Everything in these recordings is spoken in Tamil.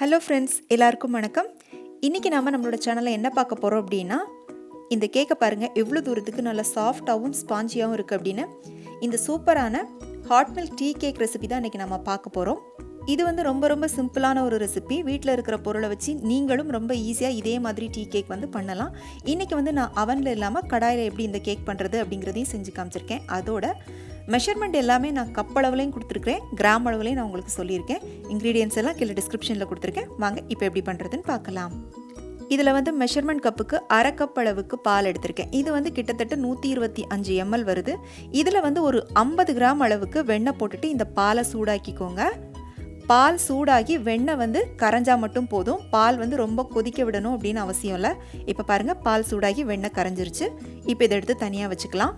ஹலோ ஃப்ரெண்ட்ஸ், எல்லாருக்கும் வணக்கம். இன்றைக்கி நாம் நம்மளோட சேனலில் என்ன பார்க்க போகிறோம் அப்படின்னா, இந்த கேக்கை பாருங்கள் எவ்வளோ தூரத்துக்கு நல்லா சாஃப்டாகவும் ஸ்பாஞ்சியாகவும் இருக்குது அப்படின்னு. இந்த சூப்பரான hot milk tea cake recipe தான் இன்றைக்கி நம்ம பார்க்க போகிறோம். இது வந்து ரொம்ப சிம்பிளான ஒரு ரெசிபி. வீட்டில் இருக்கிற பொருளை வச்சு நீங்களும் ரொம்ப ஈஸியாக இதே மாதிரி டீ கேக் வந்து பண்ணலாம். இன்றைக்கி வந்து நான் அவனில் இல்லாமல் கடாயில் எப்படி இந்த கேக் பண்ணுறது அப்படிங்கிறதையும் செஞ்சு காமிச்சிருக்கேன். அதோட மெஷர்மெண்ட் எல்லாமே நான் கப் அளவுலையும் கொடுத்துருக்கேன், கிராம் அளவுலையும் நான் உங்களுக்கு சொல்லியிருக்கேன். இன்க்ரீடியன்ஸ் எல்லாம் கீழே டிஸ்கிரிப்ஷனில் கொடுத்துருக்கேன். வாங்க இப்போ எப்படி பண்ணுறதுன்னு பார்க்கலாம். இதில் வந்து மெஷர்மெண்ட் கப்புக்கு அரை கப் அளவுக்கு பால் எடுத்திருக்கேன். இது வந்து கிட்டத்தட்ட 125 ml வருது. இதில் வந்து ஒரு 50 கிராம் அளவுக்கு வெண்ணெய் போட்டுட்டு இந்த பாலை சூடாக்கிக்கோங்க. பால் சூடாகி வெண்ணெய் வந்து கரைஞ்சால் மட்டும் போதும். பால் வந்து ரொம்ப கொதிக்க விடணும் அப்படின்னு அவசியம் இல்லை. இப்போ பாருங்கள், பால் சூடாகி வெண்ணெய் கரைஞ்சிருச்சு. இப்போ இதை எடுத்து தனியாக வச்சுக்கலாம்.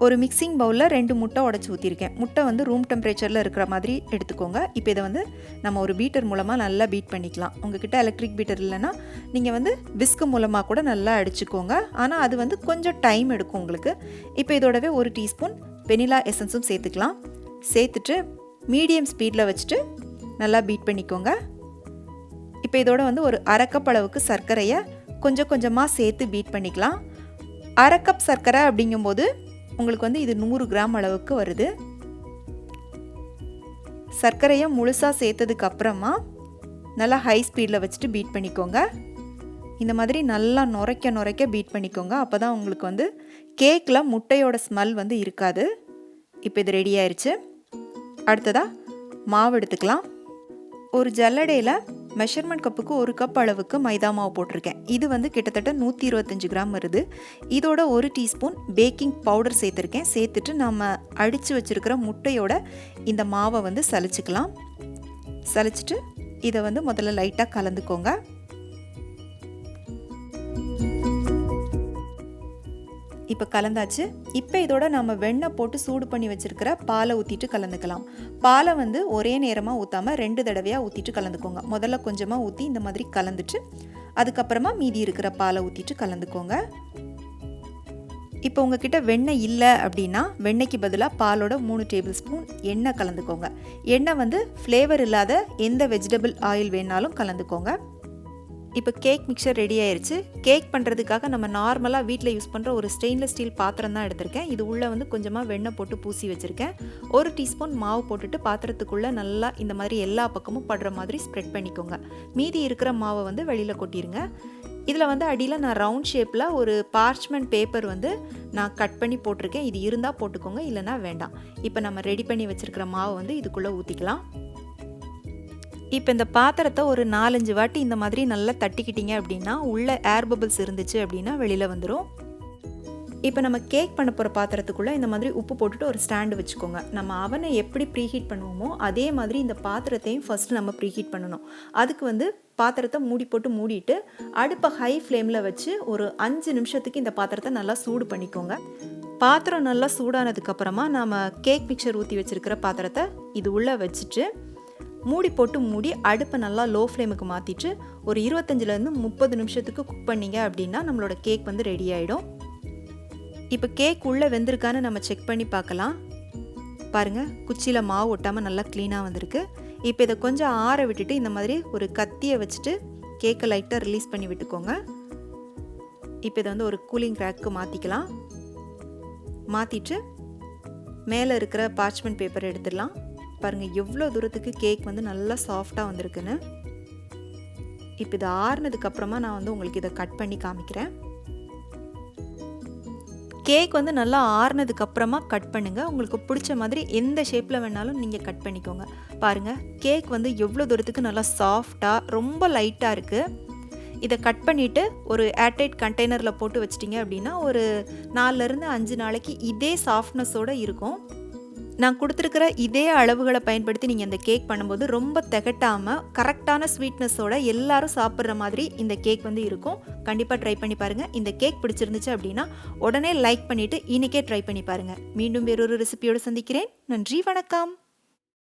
ஒரு மிக்சிங் பவுலில் 2 முட்டை உடச்சி ஊற்றிருக்கேன். முட்டை வந்து ரூம் டெம்பரேச்சரில் இருக்கிற மாதிரி எடுத்துக்கோங்க. இப்போ இதை வந்து நம்ம ஒரு பீட்டர் மூலமாக நல்லா பீட் பண்ணிக்கலாம். உங்ககிட்ட எலக்ட்ரிக் பீட்டர் இல்லைன்னா நீங்கள் வந்து விஸ்க் மூலமாக கூட நல்லா அடிச்சுக்கோங்க. ஆனால் அது வந்து கொஞ்சம் டைம் எடுக்கும் உங்களுக்கு. இப்போ இதோடவே 1 டீஸ்பூன் வெனிலா எசன்ஸும் சேர்த்துக்கலாம். சேர்த்துட்டு மீடியம் ஸ்பீடில் வச்சுட்டு நல்லா பீட் பண்ணிக்கோங்க. இப்போ இதோட வந்து ஒரு அரை கப் அளவுக்கு சர்க்கரையை கொஞ்சம் கொஞ்சமாக சேர்த்து பீட் பண்ணிக்கலாம். அரை கப் சர்க்கரை அப்படிங்கும்போது உங்களுக்கு வந்து இது 100 கிராம் அளவுக்கு வருது. சர்க்கரையை முழுசாக சேர்த்ததுக்கு அப்புறமா நல்லா ஹை ஸ்பீடில் வச்சுட்டு பீட் பண்ணிக்கோங்க. இந்த மாதிரி நல்லா நுரைக்க பீட் பண்ணிக்கோங்க. அப்போ தான் உங்களுக்கு வந்து கேக்கில் முட்டையோட ஸ்மெல் வந்து இருக்காது. இப்போ இது ரெடி ஆயிடுச்சு. அடுத்ததாக மாவு எடுத்துக்கலாம். ஒரு ஜல்லடையில் மெஷர்மெண்ட் கப்புக்கு 1 கப் அளவுக்கு மைதா மாவு போட்டிருக்கேன். இது வந்து கிட்டத்தட்ட 125 கிராம் வருது. இதோட 1 டீஸ்பூன் பேக்கிங் பவுடர் சேர்த்துருக்கேன். சேர்த்துட்டு நம்ம அடித்து வச்சுருக்கிற முட்டையோட இந்த மாவை வந்து சலிச்சுக்கலாம். சலிச்சுட்டு இதை வந்து முதல்ல லைட்டாக கலந்துக்கோங்க. இப்போ கலந்தாச்சு. இப்போ இதோட நம்ம வெண்ணெய் போட்டு சூடு பண்ணி வச்சுருக்கிற பாலை ஊற்றிட்டு கலந்துக்கலாம். பாலை வந்து ஒரே நேரமாக ஊற்றாமல் 2 தடவையாக ஊற்றிட்டு கலந்துக்கோங்க. முதல்ல கொஞ்சமாக ஊற்றி இந்த மாதிரி கலந்துட்டு அதுக்கப்புறமா மீதி இருக்கிற பாலை ஊற்றிட்டு கலந்துக்கோங்க. இப்போ உங்ககிட்ட வெண்ணெய் இல்லை அப்படின்னா வெண்ணெய்க்கு பதிலாக பாலோட 3 டேபிள் ஸ்பூன் எண்ணெய் கலந்துக்கோங்க. எண்ணெய் வந்து ஃப்ளேவர் இல்லாத எந்த வெஜிடபிள் ஆயில் வேணாலும் கலந்துக்கோங்க. இப்போ கேக் மிக்சர் ரெடி ஆயிடுச்சு. கேக் பண்ணுறதுக்காக நம்ம நார்மலாக வீட்டில் யூஸ் பண்ணுற ஒரு ஸ்டெயின்லெஸ் ஸ்டீல் பாத்திரம் தான் எடுத்திருக்கேன். இது உள்ளே வந்து கொஞ்சமாக வெண்ணெய் போட்டு பூசி வச்சுருக்கேன். 1 டீஸ்பூன் மாவு போட்டுட்டு பாத்திரத்துக்குள்ளே நல்லா இந்த மாதிரி எல்லா பக்கமும் படுற மாதிரி ஸ்ப்ரெட் பண்ணிக்கோங்க. மீதி இருக்கிற மாவை வந்து வெளியில் கொட்டிடுங்க. இதில் வந்து அடியில் நான் ரவுண்ட் ஷேப்பில் ஒரு பார்ச்மெண்ட் பேப்பர் வந்து நான் கட் பண்ணி போட்டிருக்கேன். இது இருந்தால் போட்டுக்கோங்க, இல்லைனா வேண்டாம். இப்போ நம்ம ரெடி பண்ணி வச்சுருக்கிற மாவை வந்து இதுக்குள்ளே ஊற்றிக்கலாம். இப்போ இந்த பாத்திரத்தை ஒரு 4-5 வாட்டி இந்த மாதிரி நல்லா தட்டிக்கிட்டீங்க அப்படின்னா உள்ள ஏர் பபிள்ஸ் இருந்துச்சு அப்படின்னா வெளியில் வந்துடும். இப்போ நம்ம கேக் பண்ண போகிற பாத்திரத்துக்குள்ளே இந்த மாதிரி உப்பு போட்டுட்டு ஒரு ஸ்டாண்டு வச்சுக்கோங்க. நம்ம அவனை எப்படி ப்ரீஹீட் பண்ணுவோமோ அதே மாதிரி இந்த பாத்திரத்தையும் ஃபஸ்ட்டு நம்ம ப்ரீஹீட் பண்ணணும். அதுக்கு வந்து பாத்திரத்தை மூடிட்டு அடுப்பை ஹை ஃப்ளேமில் வச்சு ஒரு 5 நிமிஷத்துக்கு இந்த பாத்திரத்தை நல்லா சூடு பண்ணிக்கோங்க. பாத்திரம் நல்லா சூடானதுக்கப்புறமா நம்ம கேக் மிக்சர் ஊற்றி வச்சுருக்கிற பாத்திரத்தை இது உள்ளே வச்சுட்டு மூடி அடுப்பை நல்லா லோ ஃப்ளேமுக்கு மாற்றிட்டு ஒரு 25லேருந்து 30 நிமிஷத்துக்கு குக் பண்ணிங்க அப்படின்னா நம்மளோட கேக் வந்து ரெடி ஆகிடும். இப்போ கேக் உள்ளே வெந்திருக்கான்னு நம்ம செக் பண்ணி பார்க்கலாம். பாருங்கள், குச்சியில் மாவு ஒட்டாமல் நல்லா க்ளீனாக வந்திருக்கு. இப்போ இதை கொஞ்சம் ஆற விட்டுட்டு இந்த மாதிரி ஒரு கத்தியை வச்சுட்டு கேக்கை லைட்டாக ரிலீஸ் பண்ணி விட்டுக்கோங்க. இப்போ இதை வந்து ஒரு கூலிங் ரேக்கு மாற்றிக்கலாம். மாற்றிட்டு மேலே இருக்கிற பார்ச்மெண்ட் பேப்பர் எடுத்துடலாம். பாருங்கள் எவ்வளோ தூரத்துக்கு கேக் வந்து நல்லா சாஃப்டாக வந்திருக்குன்னு. இப்போ இதை ஆறுனதுக்கப்புறமா நான் வந்து உங்களுக்கு இதை கட் பண்ணி காமிக்கிறேன். கேக் வந்து நல்லா ஆறுனதுக்கப்புறமா கட் பண்ணுங்கள். உங்களுக்கு பிடிச்ச மாதிரி எந்த ஷேப்பில் வேணாலும் நீங்கள் கட் பண்ணிக்கோங்க. பாருங்கள், கேக் வந்து எவ்வளோ தூரத்துக்கு நல்லா சாஃப்டாக ரொம்ப லைட்டாக இருக்குது. இதை கட் பண்ணிவிட்டு ஒரு ஏர்டைட் கண்டெய்னரில் போட்டு வச்சிட்டிங்க அப்படின்னா ஒரு 4லேருந்து 5 நாளைக்கு இதே சாஃப்ட்னஸோடு இருக்கும். நான் கொடுத்துருக்கிற இதே அளவுகளை பயன்படுத்தி நீங்கள் இந்த கேக் பண்ணும்போது ரொம்ப திகட்டாமல் கரெக்டான ஸ்வீட்னஸோட எல்லாரும் சாப்பிட்ற மாதிரி இந்த கேக் வந்து இருக்கும். கண்டிப்பாக ட்ரை பண்ணி பாருங்கள். இந்த கேக் பிடிச்சிருந்துச்சு அப்படின்னா உடனே லைக் பண்ணிவிட்டு இன்றைக்கே ட்ரை பண்ணி பாருங்கள். மீண்டும் வேறொரு ரெசிபியோடு சந்திக்கிறேன். நன்றி, வணக்கம்.